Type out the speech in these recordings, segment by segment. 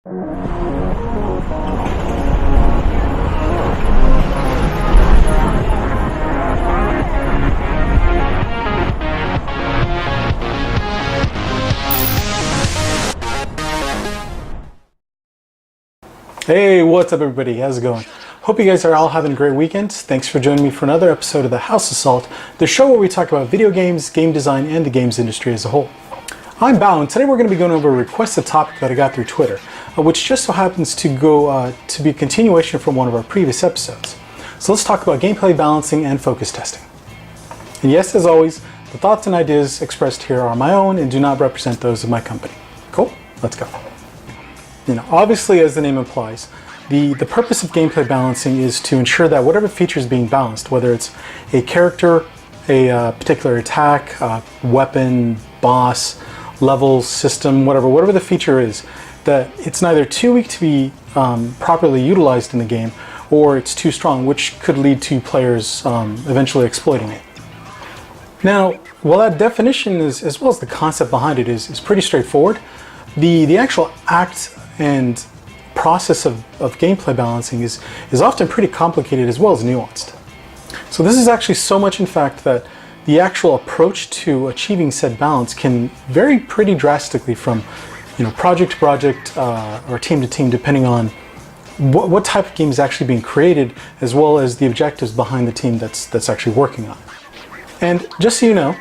Hey, what's up everybody? How's it going? Hope you guys are all having a great weekend. Thanks for joining me for another episode of the House of Salt, the show where we talk about video games, game design, and the games industry as a whole. I'm Bao, and today we're going to be going over a requested topic that I got through Twitter, which just so happens to be a continuation from one of our previous episodes. So let's talk about gameplay balancing and focus testing. And yes, as always, the thoughts and ideas expressed here are my own and do not represent those of my company. Cool? Let's go. Obviously, as the name implies, the purpose of gameplay balancing is to ensure that whatever feature is being balanced, whether it's a character, a particular attack, weapon, boss, level, system, whatever the feature is, that it's neither too weak to be properly utilized in the game, or it's too strong, which could lead to players eventually exploiting it. Now, while that definition is, as well as the concept behind it is pretty straightforward, the actual act and process of gameplay balancing is often pretty complicated as well as nuanced. So this is actually so much, in fact, that the actual approach to achieving said balance can vary pretty drastically from project to project or team to team, depending on what type of game is actually being created, as well as the objectives behind the team that's actually working on it. And just so you know,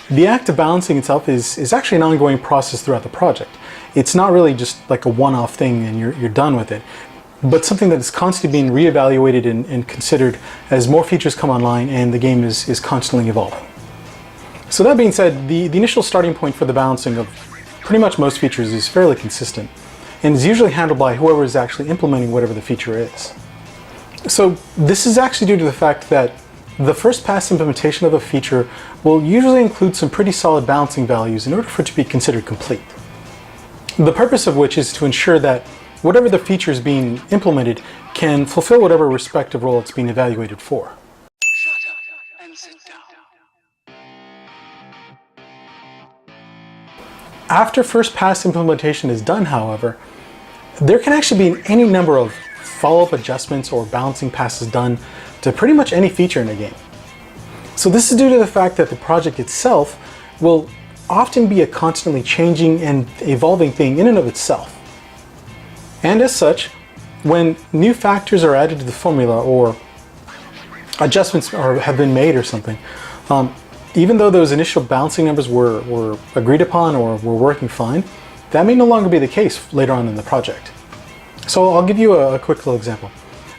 the act of balancing itself is actually an ongoing process throughout the project. It's not really just like a one-off thing and you're done with it, but something that is constantly being reevaluated and considered as more features come online and the game is constantly evolving. So that being said, the initial starting point for the balancing of pretty much most features is fairly consistent and is usually handled by whoever is actually implementing whatever the feature is. So this is actually due to the fact that the first pass implementation of a feature will usually include some pretty solid balancing values in order for it to be considered complete. The purpose of which is to ensure that whatever the feature is being implemented can fulfill whatever respective role it's being evaluated for. Shut up and sit down. After first pass implementation is done, however, there can actually be any number of follow-up adjustments or balancing passes done to pretty much any feature in a game. So this is due to the fact that the project itself will often be a constantly changing and evolving thing in and of itself. And as such, when new factors are added to the formula or adjustments have been made or something, even though those initial balancing numbers were agreed upon or were working fine, that may no longer be the case later on in the project. So I'll give you a quick little example.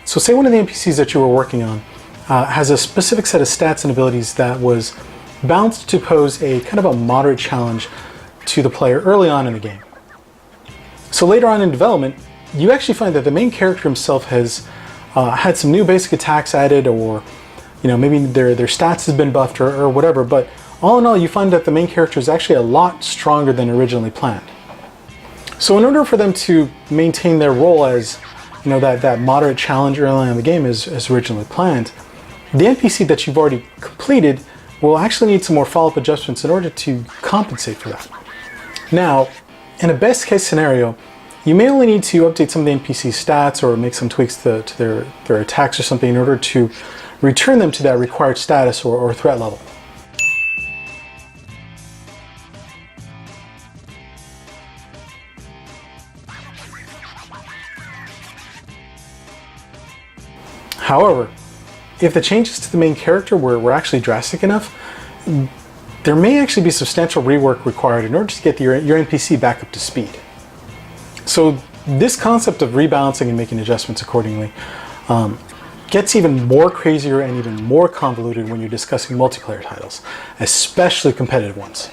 So say one of the NPCs that you were working on has a specific set of stats and abilities that was balanced to pose a kind of a moderate challenge to the player early on in the game. So later on in development, you actually find that the main character himself has had some new basic attacks added, or maybe their stats has been buffed or whatever, but all in all you find that the main character is actually a lot stronger than originally planned. So in order for them to maintain their role as that moderate challenge early on in the game as originally planned, the NPC that you've already completed will actually need some more follow-up adjustments in order to compensate for that. Now, in a best case scenario, you may only need to update some of the NPC stats or make some tweaks to their attacks or something in order to return them to that required status or threat level. However, if the changes to the main character were actually drastic enough, there may actually be substantial rework required in order to get your NPC back up to speed. So this concept of rebalancing and making adjustments accordingly gets even more crazier and even more convoluted when you're discussing multiplayer titles, especially competitive ones.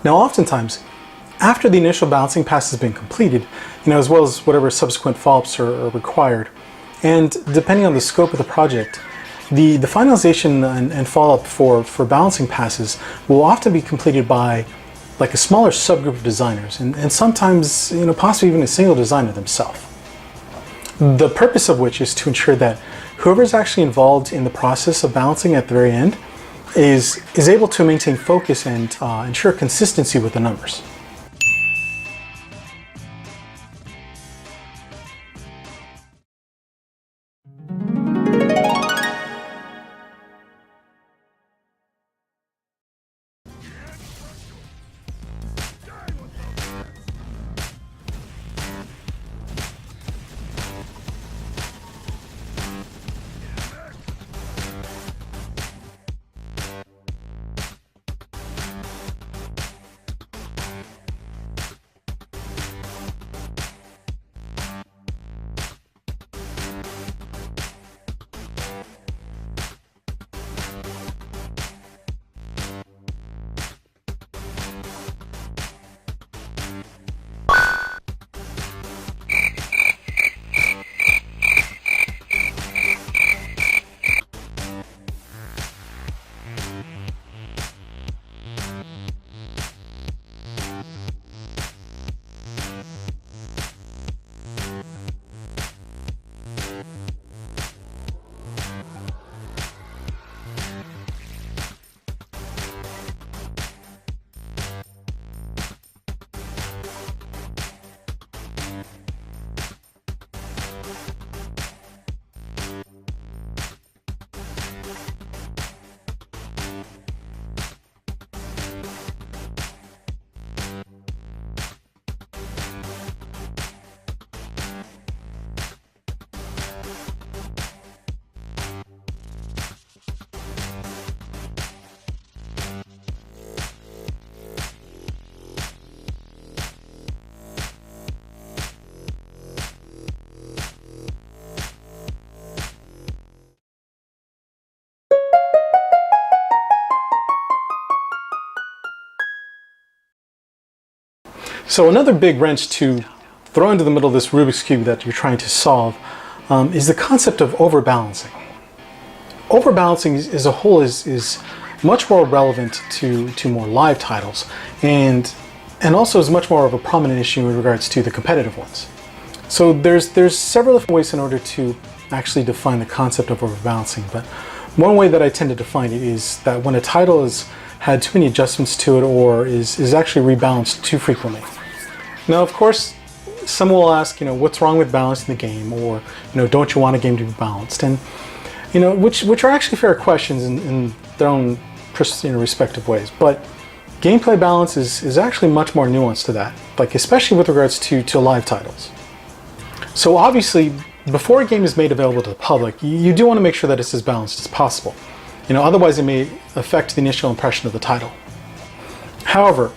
Now oftentimes, after the initial balancing pass has been completed, as well as whatever subsequent follow-ups are required, and depending on the scope of the project, the finalization and follow-up for balancing passes will often be completed by like a smaller subgroup of designers, and sometimes possibly even a single designer themselves. The purpose of which is to ensure that whoever is actually involved in the process of balancing at the very end is able to maintain focus and ensure consistency with the numbers. So another big wrench to throw into the middle of this Rubik's Cube that you're trying to solve is the concept of overbalancing. Overbalancing as a whole is much more relevant to more live titles, and also is much more of a prominent issue in regards to the competitive ones. So there's several different ways in order to actually define the concept of overbalancing, but one way that I tend to define it is that when a title has had too many adjustments to it or is actually rebalanced too frequently. Now, of course, some will ask, what's wrong with balancing the game, or, don't you want a game to be balanced? And, which are actually fair questions in their own respective ways. But gameplay balance is actually much more nuanced to that, like especially with regards to live titles. So obviously, before a game is made available to the public, you do want to make sure that it's as balanced as possible. Otherwise it may affect the initial impression of the title. However,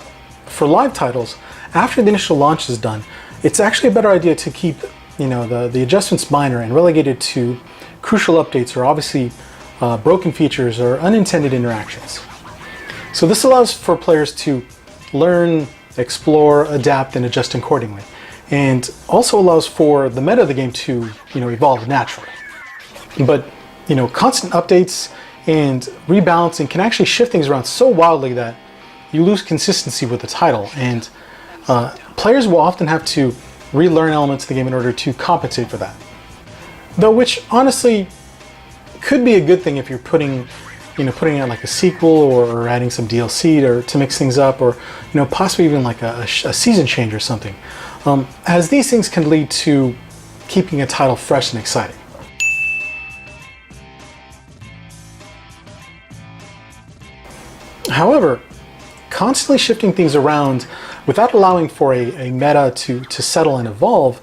for live titles, after the initial launch is done, it's actually a better idea to keep, the adjustments minor and relegated to crucial updates, or obviously broken features or unintended interactions. So this allows for players to learn, explore, adapt, and adjust accordingly, and also allows for the meta of the game to, evolve naturally. But, constant updates and rebalancing can actually shift things around so wildly that you lose consistency with the title, and players will often have to relearn elements of the game in order to compensate for that. Though, which honestly could be a good thing if you're putting out like a sequel or adding some DLC to mix things up, or possibly even like a season change or something, as these things can lead to keeping a title fresh and exciting. However, constantly shifting things around without allowing for a meta to settle and evolve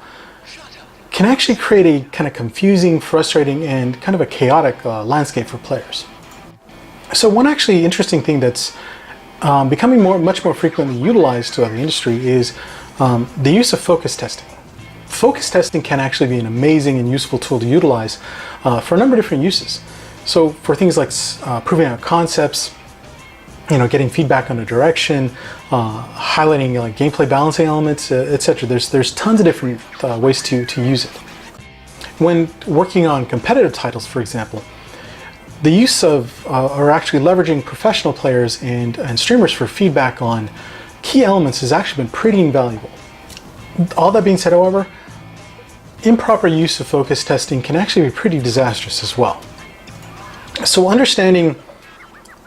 can actually create a kind of confusing, frustrating, and kind of a chaotic landscape for players. So one actually interesting thing that's becoming much more frequently utilized throughout the industry is the use of focus testing. Focus testing can actually be an amazing and useful tool to utilize for a number of different uses. So for things like proving out concepts, getting feedback on the direction, highlighting like gameplay balancing elements, etc. There's tons of different ways to use it. When working on competitive titles, for example, the use of or actually leveraging professional players and streamers for feedback on key elements has actually been pretty invaluable. All that being said, however, improper use of focus testing can actually be pretty disastrous as well. So understanding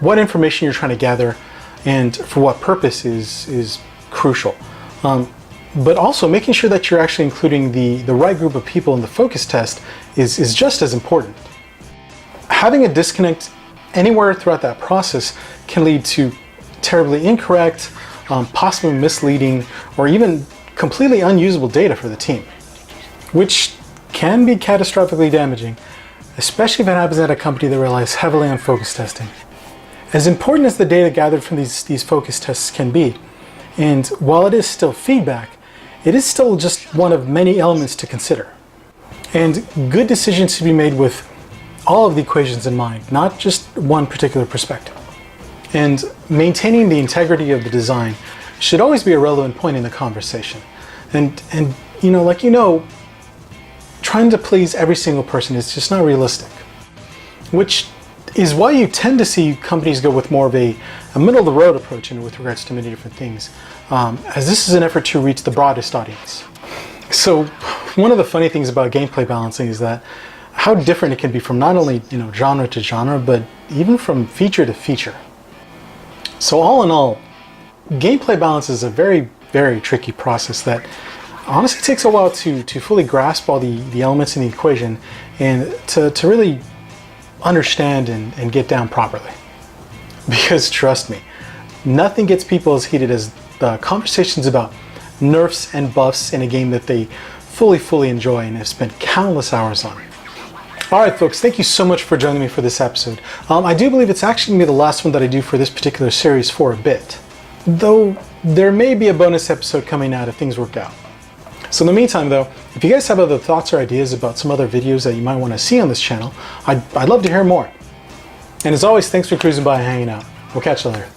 what information you're trying to gather and for what purpose is crucial. But also making sure that you're actually including the right group of people in the focus test is just as important. Having a disconnect anywhere throughout that process can lead to terribly incorrect, possibly misleading, or even completely unusable data for the team, which can be catastrophically damaging, especially if it happens at a company that relies heavily on focus testing. As important as the data gathered from these focus tests can be, and while it is still feedback, it is still just one of many elements to consider. And good decisions should be made with all of the equations in mind, not just one particular perspective. And maintaining the integrity of the design should always be a relevant point in the conversation. And trying to please every single person is just not realistic, which is why you tend to see companies go with more of a middle-of-the-road approach with regards to many different things, as this is an effort to reach the broadest audience. So one of the funny things about gameplay balancing is that how different it can be from not only genre to genre, but even from feature to feature. So all in all, gameplay balance is a very, very tricky process that honestly takes a while to fully grasp all the elements in the equation and to really understand and get down properly. Because trust me, nothing gets people as heated as the conversations about nerfs and buffs in a game that they fully enjoy and have spent countless hours on. Alright folks, thank you so much for joining me for this episode. I do believe it's actually going to be the last one that I do for this particular series for a bit, though there may be a bonus episode coming out if things work out. So in the meantime though, if you guys have other thoughts or ideas about some other videos that you might want to see on this channel, I'd love to hear more. And as always, thanks for cruising by and hanging out. We'll catch you later.